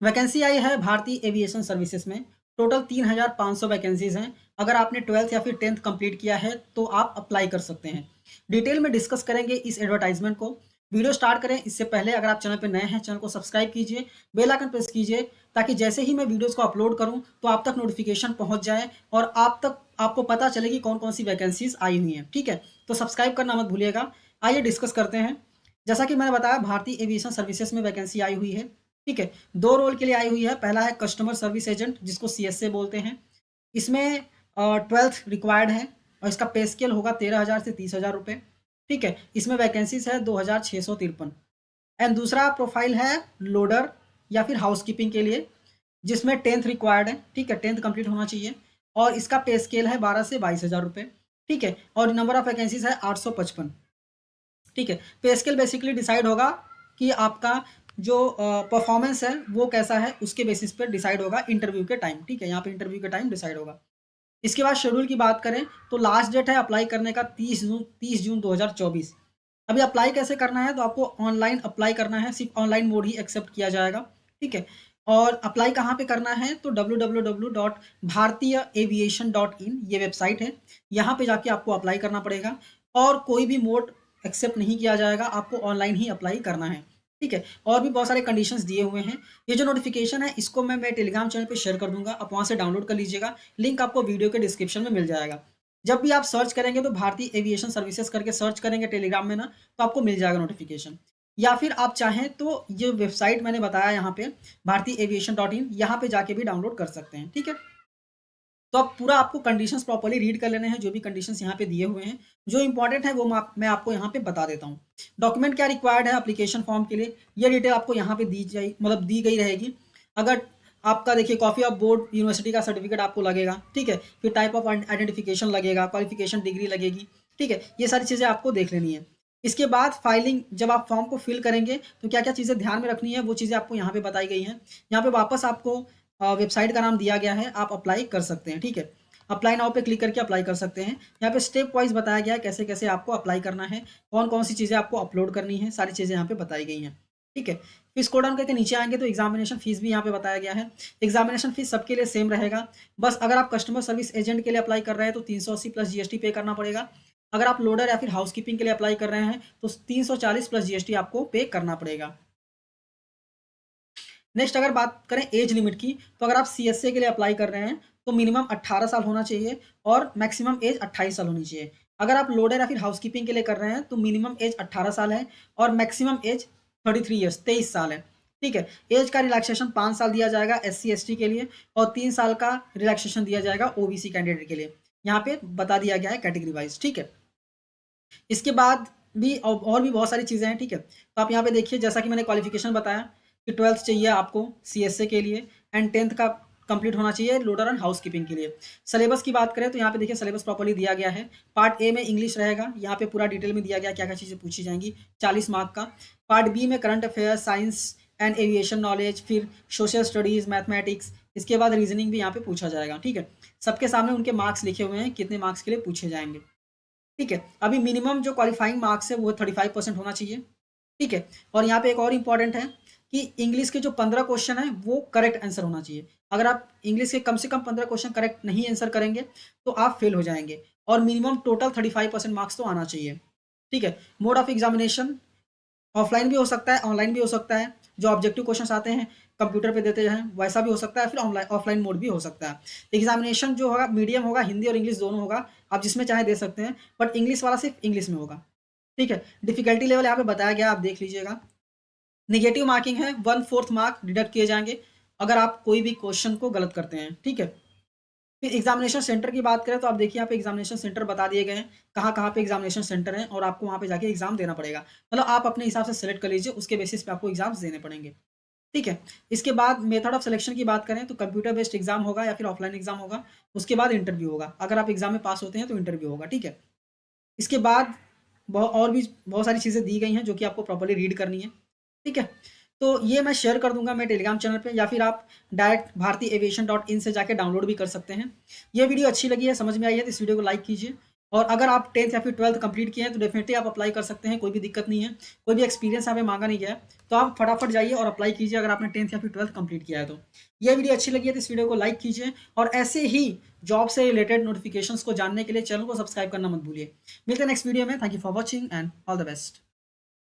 Vacancy आई है भारतीय aviation services में। टोटल 3,500 वैकेंसीज हैं। अगर आपने 12th या फिर 10th कंप्लीट किया है तो आप अप्लाई कर सकते हैं। डिटेल में डिस्कस करेंगे इस एडवर्टाइजमेंट को। वीडियो स्टार्ट करें इससे पहले अगर आप चैनल पर नए हैं, चैनल को सब्सक्राइब कीजिए, बेल आइकन प्रेस कीजिए, ताकि जैसे ही मैं वीडियोस को अपलोड करूं तो आप तक नोटिफिकेशन पहुंच जाए और आपको पता चले कि कौन कौन सी वैकेंसीज आई हुई हैं। ठीक है, तो सब्सक्राइब करना मत भूलिएगा। आइए डिस्कस करते हैं। जैसा कि मैंने बताया, भारतीय एविएशन सर्विसेज में वैकेंसी आई हुई है। ठीक है, दो रोल के लिए आई हुई है। पहला है कस्टमर सर्विस एजेंट, जिसको CSA बोलते हैं। इसमें 12th रिक्वायर्ड है और इसका पे स्केल होगा 13,000 से 30,000 रुपये। ठीक है, इसमें वैकेंसीज है 2,653। एंड दूसरा प्रोफाइल है लोडर या फिर हाउसकीपिंग के लिए, जिसमें 10th रिक्वायर्ड है। ठीक है, 10th कंप्लीट होना चाहिए और इसका पे स्केल है 12 से 22,000 रुपये। ठीक है, और नंबर ऑफ वैकेंसीज है 855। ठीक है, पे स्केल बेसिकली डिसाइड होगा कि आपका जो परफॉर्मेंस है वो कैसा है, उसके बेसिस पर डिसाइड होगा इंटरव्यू के टाइम। ठीक है, यहाँ पे इंटरव्यू के टाइम डिसाइड होगा। इसके बाद शेड्यूल की बात करें तो लास्ट डेट है अप्लाई करने का 30 जून 2024। अभी अप्लाई कैसे करना है, तो आपको ऑनलाइन अप्लाई करना है। सिर्फ ऑनलाइन मोड ही एक्सेप्ट किया जाएगा। ठीक है, और अप्लाई कहाँ पे करना है, तो www.bhartiyaviation.in ये वेबसाइट है। यहाँ पे जाके आपको अप्लाई करना पड़ेगा और कोई भी मोड एक्सेप्ट नहीं किया जाएगा, आपको ऑनलाइन ही अप्लाई करना है। ठीक है, और भी बहुत सारे कंडीशंस दिए हुए हैं। ये जो नोटिफिकेशन है इसको मैं टेलीग्राम चैनल पे शेयर कर दूंगा, आप वहाँ से डाउनलोड कर लीजिएगा। लिंक आपको वीडियो के डिस्क्रिप्शन में मिल जाएगा। जब भी आप सर्च करेंगे तो भारतीय एविएशन सर्विसेज करके सर्च करेंगे टेलीग्राम में ना, तो आपको मिल जाएगा नोटिफिकेशन। या फिर आप चाहें तो ये वेबसाइट मैंने बताया यहाँ पे bhartiyaviation.in, यहाँ पे जाके भी डाउनलोड कर सकते हैं। ठीक है, तो अब पूरा आपको कंडीशंस प्रॉपर्ली रीड कर लेने हैं, जो भी कंडीशंस यहाँ पे दिए हुए हैं। जो इंपॉर्टेंट है वो मैं आपको यहाँ पे बता देता हूँ। डॉक्यूमेंट क्या रिक्वायर्ड है एप्लीकेशन फॉर्म के लिए, ये डिटेल आपको यहाँ पे दी गई रहेगी। अगर आपका देखिए कॉपी ऑफ बोर्ड यूनिवर्सिटी का सर्टिफिकेट आपको लगेगा। ठीक है, फिर टाइप ऑफ आइडेंटिफिकेशन लगेगा, क्वालिफिकेशन डिग्री लगेगी। ठीक है, ये सारी चीज़ें आपको देख लेनी है। इसके बाद फाइलिंग, जब आप फॉर्म को फिल करेंगे तो क्या क्या चीज़ें ध्यान में रखनी है, वो चीज़ें आपको यहाँ पे बताई गई हैं। यहाँ पे वापस आपको वेबसाइट का नाम दिया गया है, आप अप्लाई कर सकते हैं। ठीक है, अप्लाई नाउ पे क्लिक करके अप्लाई कर सकते हैं। यहाँ पे स्टेप वाइज बताया गया है कैसे कैसे आपको अप्लाई करना है, कौन कौन सी चीज़ें आपको अपलोड करनी है, सारी चीज़ें यहाँ पे बताई गई हैं। ठीक है, फिर स्क्रॉल डाउन करके नीचे आएंगे तो एग्जामिनेशन फीस भी यहाँ पे बताया गया है। एग्जामिनेशन फीस सबके लिए सेम रहेगा। बस अगर आप कस्टमर सर्विस एजेंट के लिए अप्लाई कर रहे हैं तो 380 प्लस GST पे करना पड़ेगा। अगर आप लोडर या फिर हाउसकीपिंग के लिए अप्लाई कर रहे हैं तो 340 प्लस GST आपको पे करना पड़ेगा। नेक्स्ट अगर बात करें एज लिमिट की, तो अगर आप CSA के लिए अप्लाई कर रहे हैं तो मिनिमम 18 साल होना चाहिए और मैक्सिमम एज 28 साल होनी चाहिए। अगर आप लोडर या फिर हाउसकीपिंग के लिए कर रहे हैं तो मिनिमम एज 18 साल है और मैक्सिमम एज 33 ईयर्स 23 साल है। ठीक है, एज का रिलैक्सेशन 5 साल दिया जाएगा SC ST के लिए और 3 साल का रिलैक्सेशन दिया जाएगा OBC कैंडिडेट के लिए। यहाँ पे बता दिया गया है कैटेगरी वाइज। ठीक है, इसके बाद भी और भी बहुत सारी चीज़ें हैं। ठीक है, तो आप यहाँ पे देखिए, जैसा कि मैंने क्वालिफिकेशन बताया कि 12th चाहिए आपको CSA के लिए एंड 10th का कंप्लीट होना चाहिए लोडर एंड हाउसकीपिंग के लिए। सिलेबस की बात करें तो यहाँ पे देखिए सिलेबस प्रॉपर्ली दिया गया है। पार्ट ए में इंग्लिश रहेगा, यहाँ पे पूरा डिटेल में दिया गया क्या क्या चीज़ें पूछी जाएंगी, 40 मार्क का। पार्ट बी में current affair, science and aviation knowledge, फिर सोशल स्टडीज़, मैथमेटिक्स, इसके बाद रीजनिंग भी यहाँ पे पूछा जाएगा। ठीक है, सबके सामने उनके मार्क्स लिखे हुए हैं, कितने मार्क्स के लिए पूछे जाएंगे। ठीक है, अभी मिनिमम जो क्वालिफाइंग मार्क्स है वो 35% होना चाहिए। ठीक है, और यहाँ पे एक और इम्पॉर्टेंट है कि इंग्लिश के जो 15 क्वेश्चन है वो करेक्ट आंसर होना चाहिए। अगर आप इंग्लिश के कम से कम 15 क्वेश्चन करेक्ट नहीं आंसर करेंगे तो आप फेल हो जाएंगे और मिनिमम टोटल 35% मार्क्स तो आना चाहिए। ठीक है, मोड ऑफ एग्जामिनेशन ऑफलाइन भी हो सकता है, ऑनलाइन भी हो सकता है। जो ऑब्जेक्टिव क्वेश्चंस आते हैं कंप्यूटर पे देते हैं वैसा भी हो सकता है, फिर ऑनलाइन ऑफलाइन मोड भी हो सकता है। एग्जामिनेशन जो होगा मीडियम होगा, हिंदी और इंग्लिश दोनों होगा, आप जिसमें चाहे दे सकते हैं, बट इंग्लिश वाला सिर्फ इंग्लिश में होगा। ठीक है, डिफिकल्टी लेवल यहाँ पे बताया गया, आप देख लीजिएगा। निगेटिव मार्किंग है, 1/4 मार्क डिडक्ट किए जाएंगे अगर आप कोई भी क्वेश्चन को गलत करते हैं। ठीक है, फिर एग्जामिनेशन सेंटर की बात करें तो आप देखिए यहाँ पे एग्जामिनेशन सेंटर बता दिए गए हैं, कहाँ कहाँ पे एग्जामिनेशन सेंटर है और आपको वहाँ पे जाके एग्जाम देना पड़ेगा। मतलब आप अपने हिसाब से सेलेक्ट कर लीजिए, उसके बेसिस पे आपको एग्जाम्स देने पड़ेंगे। ठीक है, इसके बाद मेथड ऑफ सिलेक्शन की बात करें तो कंप्यूटर बेस्ड एग्जाम होगा या फिर ऑफलाइन एग्जाम होगा। उसके बाद इंटरव्यू होगा, अगर आप एग्जाम में पास होते हैं तो इंटरव्यू होगा। ठीक है, इसके बाद और भी बहुत सारी चीज़ें दी गई हैं जो कि आपको प्रॉपर्ली रीड करनी है। ठीक है, तो ये मैं शेयर कर दूंगा मैं टेलीग्राम चैनल पे, या फिर आप डायरेक्ट भारतीय एविएशन.in से जाके डाउनलोड भी कर सकते हैं। ये वीडियो अच्छी लगी है, समझ में आई है तो इस वीडियो को लाइक कीजिए और अगर आप 10th या फिर 12th कंप्लीट किए हैं तो डेफिनेटली आप अप्लाई कर सकते हैं, कोई भी दिक्कत नहीं है, कोई भी एक्सपीरियंस यहाँ पे मांगा नहीं गया है। तो आप फटाफट जाइए और अप्लाई कीजिए अगर आपने 10th या फिर 12th कंप्लीट किया है तो। ये वीडियो अच्छी लगी है तो इस वीडियो को लाइक कीजिए और ऐसे ही जॉब से रिलेटेड नोटिफिकेशंस को जानने के लिए चैनल को सब्सक्राइब करना मत भूलिए। मिलते हैं नेक्स्ट वीडियो में। Thank you for watching and all the best.